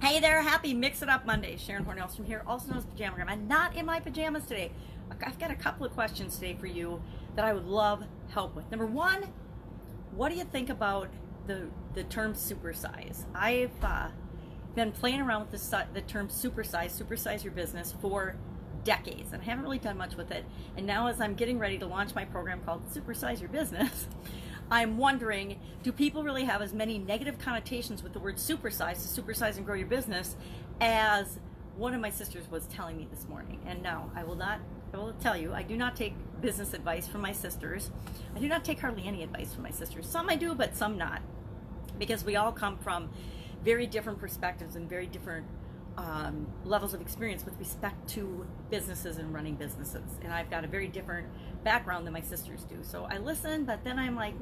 Hey there, happy Mix It Up Monday. Sharon Horne-Ellstrom here, also known as Pajamagram. I'm not in my pajamas today. I've got a couple of questions today for you that I would love help with. Number one, what do you think about the term supersize? I've been playing around with the term supersize your business for decades, and I haven't really done much with it. And now as I'm getting ready to launch my program called Supersize Your Business, I'm wondering, do people really have as many negative connotations with the word supersize, to supersize and grow your business, as one of my sisters was telling me this morning? And no, I will tell you, I do not take business advice from my sisters. I do not take hardly any advice from my sisters. Some I do, but some not. Because we all come from very different perspectives and very different levels of experience with respect to businesses and running businesses. And I've got a very different background than my sisters do. So I listen, but then I'm like,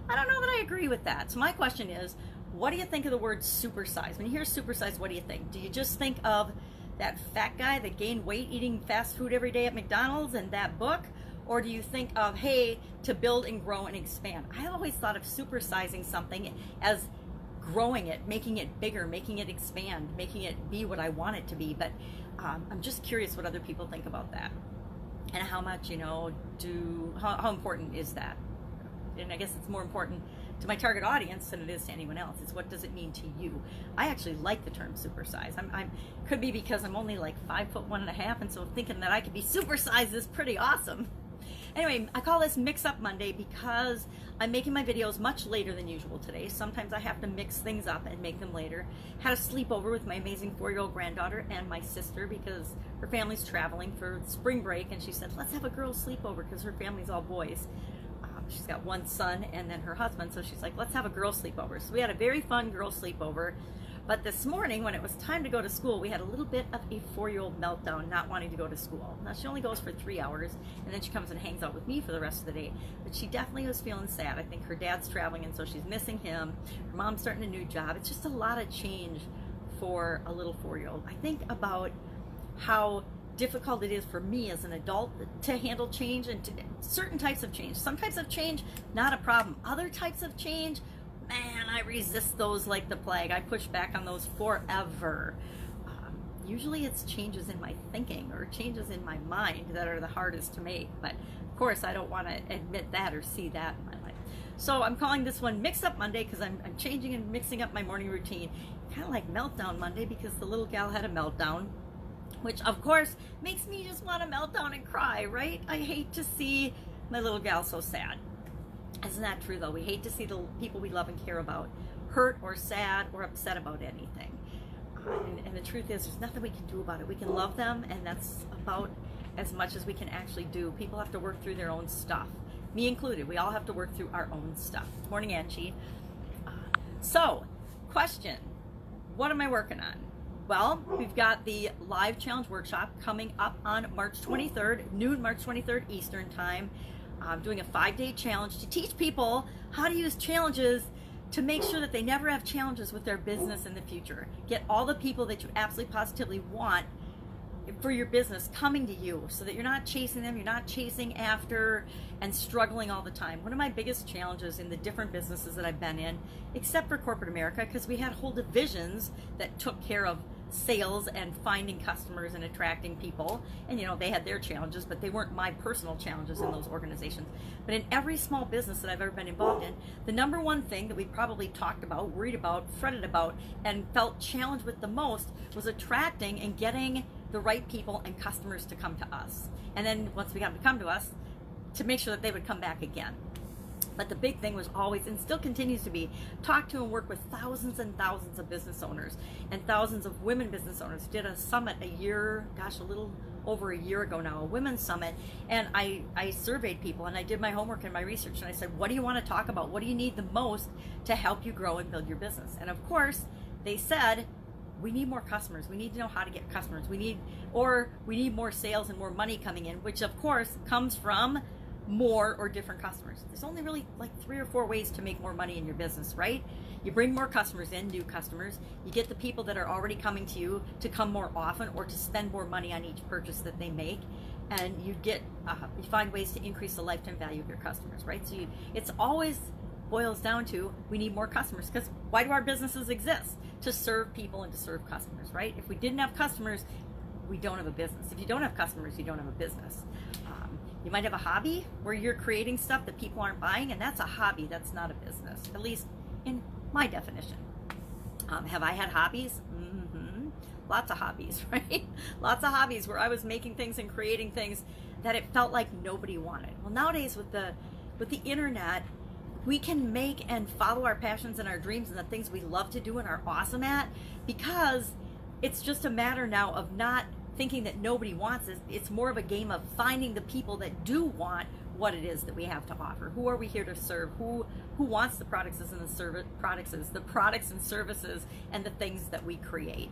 I don't know that I agree with that. So my question is, what do you think of the word supersize? When you hear supersize, what do you think? Do you just think of that fat guy that gained weight eating fast food every day at McDonald's and that book? Or do you think of, hey, to build and grow and expand? I always thought of supersizing something as growing it, making it bigger, making it expand, making it be what I want it to be. But I'm just curious what other people think about that, and how much, how important is that? And I guess it's more important to my target audience than it is to anyone else. It's what does it mean to you? I actually like the term supersize. Could be because I'm only like 5'1.5", and so thinking that I could be supersized is pretty awesome. Anyway, I call this Mix Up Monday because I'm making my videos much later than usual today. Sometimes I have to mix things up and make them later. Had a sleepover with my amazing 4-year-old granddaughter and my sister because her family's traveling for spring break, and she said, let's have a girls sleepover because her family's all boys. She's got one son and then her husband, so she's like, let's have a girls sleepover. So we had a very fun girls sleepover. But this morning, when it was time to go to school, we had a little bit of a 4-year-old meltdown, not wanting to go to school. Now, she only goes for 3 hours, and then she comes and hangs out with me for the rest of the day. But she definitely was feeling sad. I think her dad's traveling, and so she's missing him. Her mom's starting a new job. It's just a lot of change for a little 4-year-old. I think about how difficult it is for me as an adult to handle change, and certain types of change. Some types of change, not a problem. Other types of change, man, I resist those like the plague. I push back on those forever. Usually it's changes in my thinking or changes in my mind that are the hardest to make. But of course, I don't want to admit that or see that in my life. So I'm calling this one Mix Up Monday because I'm changing and mixing up my morning routine. Kind of like Meltdown Monday because the little gal had a meltdown, which of course makes me just want to melt down and cry, right? I hate to see my little gal so sad. Isn't that true, though? We hate to see the people we love and care about hurt or sad or upset about anything. And the truth is, there's nothing we can do about it. We can love them, and that's about as much as we can actually do. People have to work through their own stuff, me included. We all have to work through our own stuff. Morning, Angie. So, question, what am I working on? Well, we've got the live challenge workshop coming up on March 23rd, noon March 23rd Eastern time. I'm doing a 5-day challenge to teach people how to use challenges to make sure that they never have challenges with their business in the future. Get all the people that you absolutely positively want for your business coming to you so that you're not chasing them, you're not chasing after and struggling all the time. One of my biggest challenges in the different businesses that I've been in, except for corporate America, because we had whole divisions that took care of sales and finding customers and attracting people, and they had their challenges, but they weren't my personal challenges in those organizations. But in every small business that I've ever been involved in, the number one thing that we probably talked about, worried about, fretted about, and felt challenged with the most was attracting and getting the right people and customers to come to us. And then once we got them to come to us, to make sure that they would come back again. But the big thing was always, and still continues to be, talk to and work with thousands and thousands of business owners and thousands of women business owners. Did a summit a little over a year ago now, a women's summit, and I surveyed people and I did my homework and my research, and I said, what do you want to talk about? What do you need the most to help you grow and build your business? And of course, they said, we need more customers. We need to know how to get customers. We need more sales and more money coming in, which of course comes from more or different customers. There's only really like 3 or 4 ways to make more money in your business, right? You bring more customers in, new customers. You get the people that are already coming to you to come more often or to spend more money on each purchase that they make. And you find ways to increase the lifetime value of your customers, right? So it's always boils down to we need more customers, because why do our businesses exist? To serve people and to serve customers, right? If we didn't have customers, we don't have a business. If you don't have customers, you don't have a business. You might have a hobby where you're creating stuff that people aren't buying, and that's a hobby. That's not a business, at least in my definition. Have I had hobbies? Mm-hmm. Lots of hobbies, right? Lots of hobbies where I was making things and creating things that it felt like nobody wanted. Well, nowadays with the internet, we can make and follow our passions and our dreams and the things we love to do and are awesome at, because it's just a matter now of not thinking that nobody wants it. It's more of a game of finding the people that do want what it is that we have to offer. Who are we here to serve? Who wants the products and the products and services and the things that we create?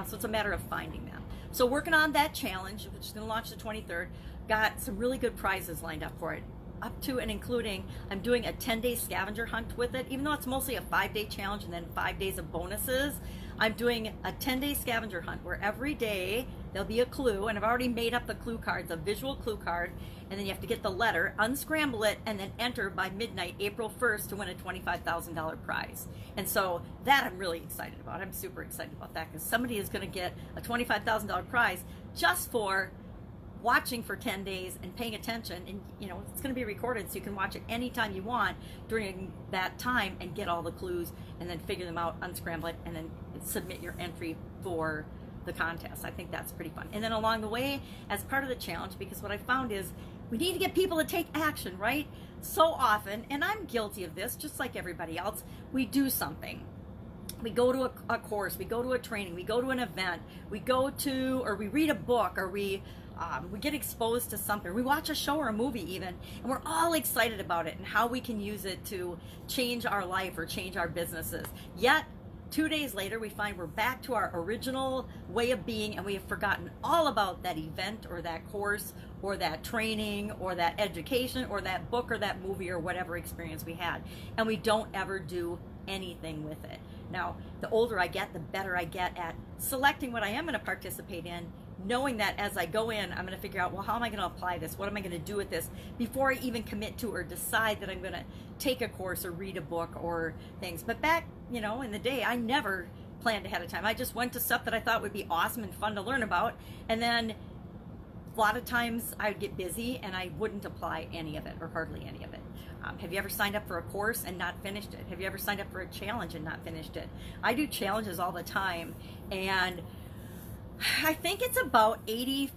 So it's a matter of finding them. So working on that challenge, which is going to launch the 23rd, got some really good prizes lined up for it. Up to and including, I'm doing a 10-day scavenger hunt with it. Even though it's mostly a 5-day challenge and then 5 days of bonuses, I'm doing a 10-day scavenger hunt where every day there'll be a clue, and I've already made up the clue cards, a visual clue card, and then you have to get the letter, unscramble it, and then enter by midnight, April 1st, to win a $25,000 prize. And so that I'm really excited about. I'm super excited about that, because somebody is going to get a $25,000 prize just for watching for 10 days and paying attention. And it's going to be recorded, so you can watch it anytime you want during that time and get all the clues and then figure them out, unscramble it, and then submit your entry for the contest. I think that's pretty fun. And then along the way, as part of the challenge, because what I found is we need to get people to take action, right? So often, and I'm guilty of this just like everybody else, we do something. We go to a course, we go to a training, we go to an event, we read a book, or we get exposed to something. We watch a show or a movie even, and we're all excited about it and how we can use it to change our life or change our businesses. Yet, 2 days later, we find we're back to our original way of being, and we have forgotten all about that event or that course or that training or that education or that book or that movie or whatever experience we had. And we don't ever do anything with it. Now, the older I get, the better I get at selecting what I am going to participate in, knowing that as I go in, I'm going to figure out, well, how am I going to apply this? What am I going to do with this before I even commit to or decide that I'm going to take a course or read a book or things. But back, in the day, I never planned ahead of time. I just went to stuff that I thought would be awesome and fun to learn about. And then a lot of times I would get busy and I wouldn't apply any of it, or hardly any of it. Have you ever signed up for a course and not finished it? Have you ever signed up for a challenge and not finished it? I do challenges all the time, and I think it's about 85%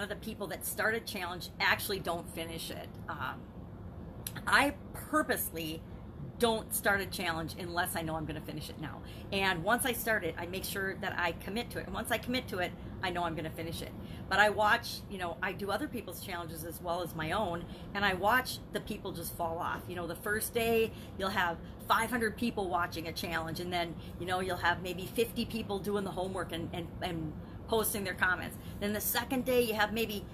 of the people that start a challenge actually don't finish it. I purposely don't start a challenge unless I know I'm going to finish it now. And once I start it, I make sure that I commit to it. And once I commit to it, I know I'm going to finish it. But I watch, I do other people's challenges as well as my own, and I watch the people just fall off. The first day you'll have 500 people watching a challenge, and then, you'll have maybe 50 people doing the homework and posting their comments. Then the second day you have maybe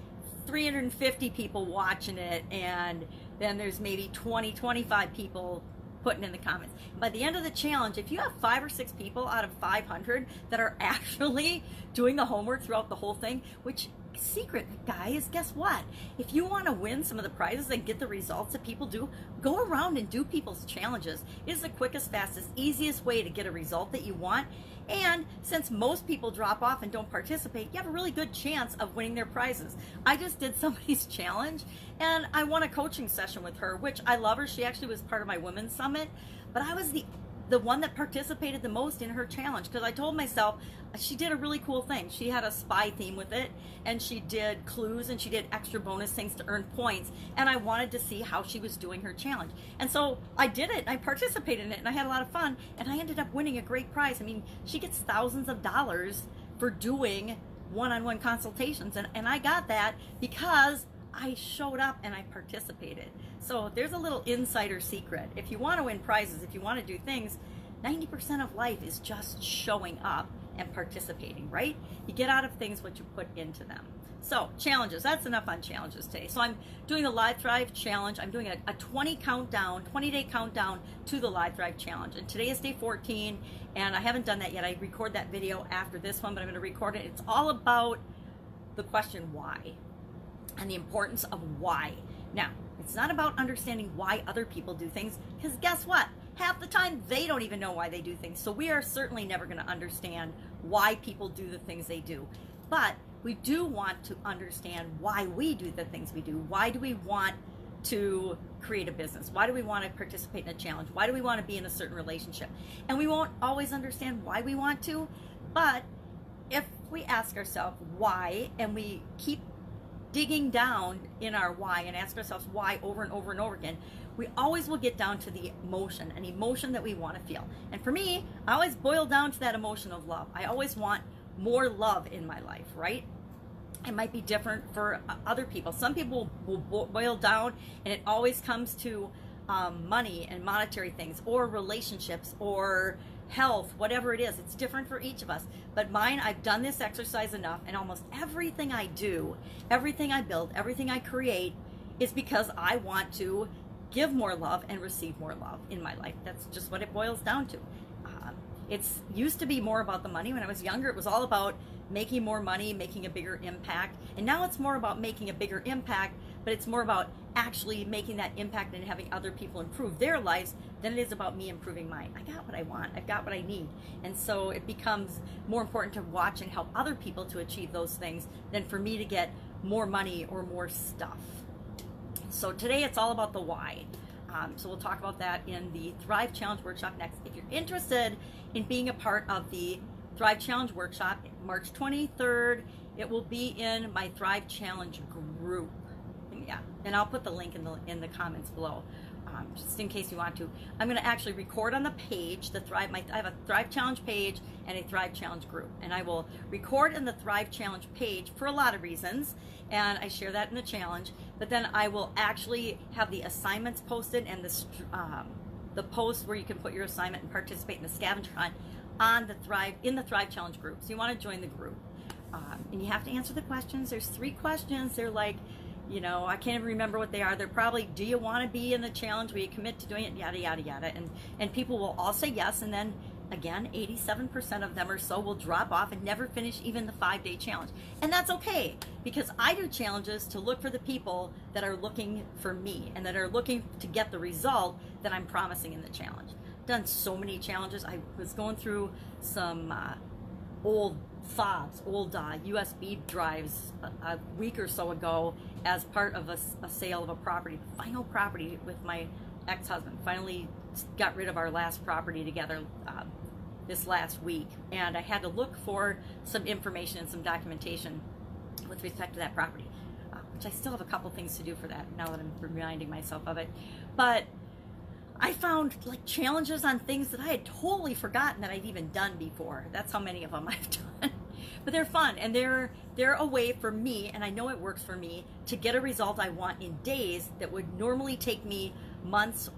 350 people watching it, and then there's maybe 25 people putting in the comments. By the end of the challenge, if you have 5 or 6 people out of 500 that are actually doing the homework throughout the whole thing, which secret, guys, guess what? If you want to win some of the prizes and get the results that people do, go around and do people's challenges. It is the quickest, fastest, easiest way to get a result that you want. And since most people drop off and don't participate, you have a really good chance of winning their prizes. I just did somebody's challenge, and I won a coaching session with her, which I love her. She actually was part of my women's summit, but I was the one that participated the most in her challenge, because I told myself she did a really cool thing. She had a spy theme with it, and she did clues, and she did extra bonus things to earn points, and I wanted to see how she was doing her challenge. And so I did it, and I participated in it, and I had a lot of fun, and I ended up winning a great prize. I mean, she gets thousands of dollars for doing one-on-one consultations, and I got that because I showed up and I participated. So there's a little insider secret. If you want to win prizes, if you want to do things, 90% of life is just showing up and participating, right? You get out of things what you put into them. So challenges, that's enough on challenges today. So I'm doing the Live Thrive Challenge. I'm doing a 20-day countdown to the Live Thrive Challenge. And today is day 14, and I haven't done that yet. I record that video after this one, but I'm going to record it. It's all about the question why, and the importance of why. Now, It's not about understanding why other people do things, because guess what? Half the time they don't even know why they do things. So we are certainly never going to understand why people do the things they do. But we do want to understand why we do the things we do. Why do we want to create a business? Why do we want to participate in a challenge? Why do we want to be in a certain relationship? And we won't always understand why we want to, but if we ask ourselves why, and we keep digging down in our why and ask ourselves why over and over and over again, we always will get down to the emotion, an emotion that we want to feel. And for me, I always boil down to that emotion of love. I always want more love in my life, right? It might be different for other people. Some people will boil down, and it always comes to money and monetary things, or relationships, or health, whatever it is. It's different for each of us. But mine, I've done this exercise enough, and almost everything I do, everything I build, everything I create is because I want to give more love and receive more love in my life. That's just what it boils down to. It's used to be more about the money. When I was younger, it was all about making more money, making a bigger impact. And now it's more about making a bigger impact, but it's more about actually making that impact and having other people improve their lives than it is about me improving mine. I got what I want. I've got what I need. And so it becomes more important to watch and help other people to achieve those things than for me to get more money or more stuff. So today it's all about the why. So we'll talk about that in the Thrive Challenge Workshop next. If you're interested in being a part of the Thrive Challenge Workshop, March 23rd, it will be in my Thrive Challenge group. Yeah, and I'll put the link in the comments below, just in case you want to. I'm going to actually record on the page I have a Thrive Challenge page and a Thrive Challenge group, and I will record in the Thrive Challenge page for a lot of reasons, and I share that in the challenge. But then I will actually have the assignments posted and the post where you can put your assignment and participate in the scavenger hunt on the Thrive Challenge group. So you want to join the group, and you have to answer the questions. There's 3 questions. They're like, I can't even remember what they are. They're probably, do you want to be in the challenge? Will you commit to doing it? Yada, yada, yada. And people will all say yes. And then again, 87% of them or so will drop off and never finish even the 5-day challenge. And that's okay, because I do challenges to look for the people that are looking for me and that are looking to get the result that I'm promising in the challenge. Done so many challenges. I was going through some old fobs, old USB drives a week or so ago as part of a sale of a property, final property with my ex-husband. Finally got rid of our last property together this last week, and I had to look for some information and some documentation with respect to that property, which I still have a couple things to do for that now that I'm reminding myself of it. But I found like challenges on things that I had totally forgotten that I'd even done before. That's how many of them I've done. But they're fun, and they're a way for me, and I know it works for me, to get a result I want in days that would normally take me months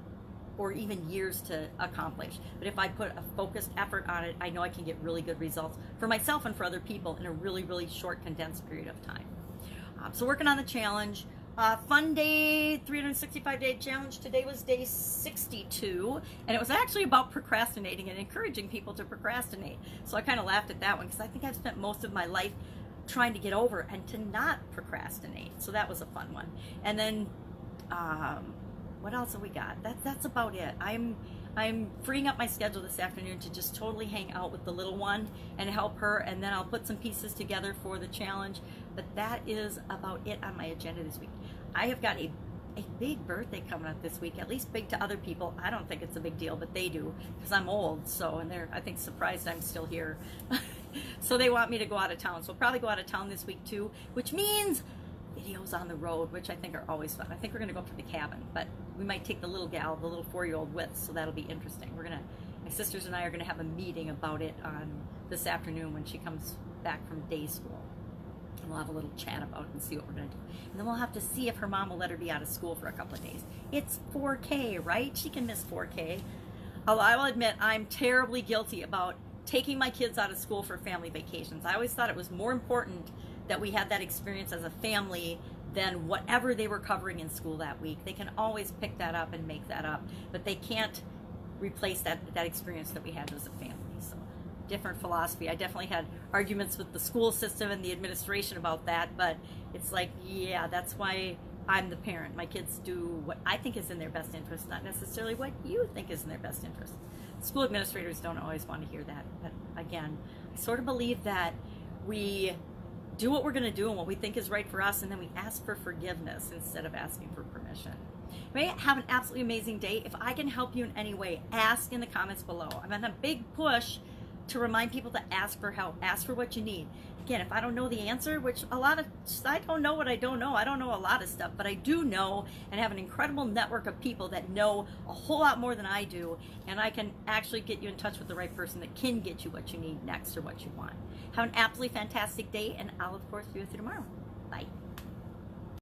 or even years to accomplish. But if I put a focused effort on it, I know I can get really good results for myself and for other people in a really, really short, condensed period of time. So working on the challenge. Fun day, 365-day challenge. Today was day 62, and it was actually about procrastinating and encouraging people to procrastinate. So I kind of laughed at that one, because I think I've spent most of my life trying to get over and to not procrastinate. So that was a fun one. And then what else have we got? That's about it. I'm freeing up my schedule this afternoon to just totally hang out with the little one and help her, and then I'll put some pieces together for the challenge. But that is about it on my agenda this week. I have got a big birthday coming up this week, at least big to other people. I don't think it's a big deal, but they do, because I'm old, so, and they're, I think, surprised I'm still here. So they want me to go out of town. So I'll probably go out of town this week too, which means videos on the road, which I think are always fun. I think we're going to go up to the cabin, but we might take the little gal, the little 4-year-old with, so that'll be interesting. My sisters and I are going to have a meeting about it on this afternoon when she comes back from day school. And we'll have a little chat about it and see what we're going to do. And then we'll have to see if her mom will let her be out of school for a couple of days. It's 4K, right? She can miss 4K. Although I will admit, I'm terribly guilty about taking my kids out of school for family vacations. I always thought it was more important that we had that experience as a family than whatever they were covering in school that week. They can always pick that up and make that up, but they can't replace that experience that we had as a family. So different philosophy. I definitely had arguments with the school system and the administration about that, but it's like, yeah, that's why I'm the parent. My kids do what I think is in their best interest, not necessarily what you think is in their best interest. School administrators don't always want to hear that. But again, I sort of believe that we do what we're going to do and what we think is right for us, and then we ask for forgiveness instead of asking for permission. May have an absolutely amazing day. If I can help you in any way, ask in the comments below. I'm on a big push to remind people to ask for help. Ask for what you need. Again, if I don't know the answer, which I don't know what I don't know. I don't know a lot of stuff, but I do know and have an incredible network of people that know a whole lot more than I do, and I can actually get you in touch with the right person that can get you what you need next or what you want. Have an absolutely fantastic day, and I'll, of course, be with you tomorrow. Bye.